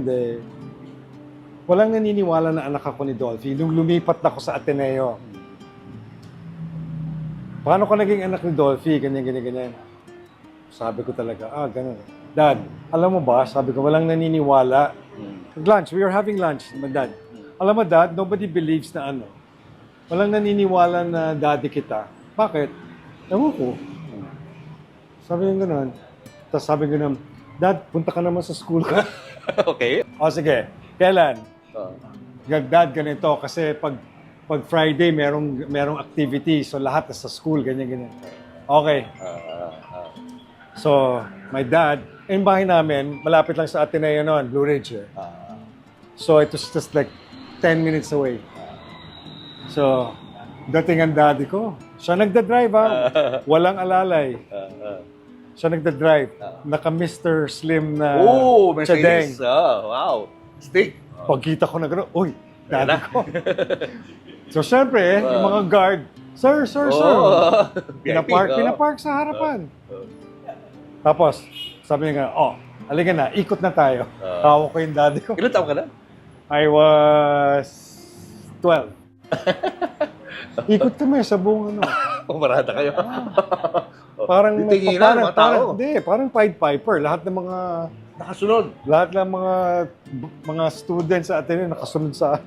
Hindi. Walang naniniwala na anak ako ni Dolphy nung lumipat ako sa Ateneo. Paano ka naging anak ni Dolphy? Ganyan. Sabi ko talaga, ganun. Dad, alam mo ba, sabi ko, walang naniniwala. Lunch, we were having lunch, Dad. Alam mo, Dad, nobody believes na walang naniniwala na daddy kita. Bakit? Ewan ko. Sabi niya ganun. Tapos sabi ko naman, Dad, punta ka naman sa school ka. Okay. O sige, kailan? Dad, ganito. Kasi pag Friday, merong activity. So lahat sa school, ganyan. Okay. So, my dad, yung bahay namin, malapit lang sa Ateneo noon, Blue Ridge. So, it was just like 10 minutes away. So, dating ang daddy ko. Siya nagda-drive, walang alalay. Siya nagda-drive. Naka Mr. Slim na Mercedes. Chadeng. Wow. Stick. Pagkita ko na gano'n, uy, daddy ko. So, syempre, yung mga guard, Sir. Pinapark sa harapan. Tapos, sabi niya, halika na, ikot na tayo. Hawak ko yung daddy ko. Ilan taon ka na? I was 12. Ikot kami sa buong Pumarada kayo. Parang Titinginan, mga tao. parang Pied Piper. Lahat ng Nakasunod. mga students sa atin nakasunod sa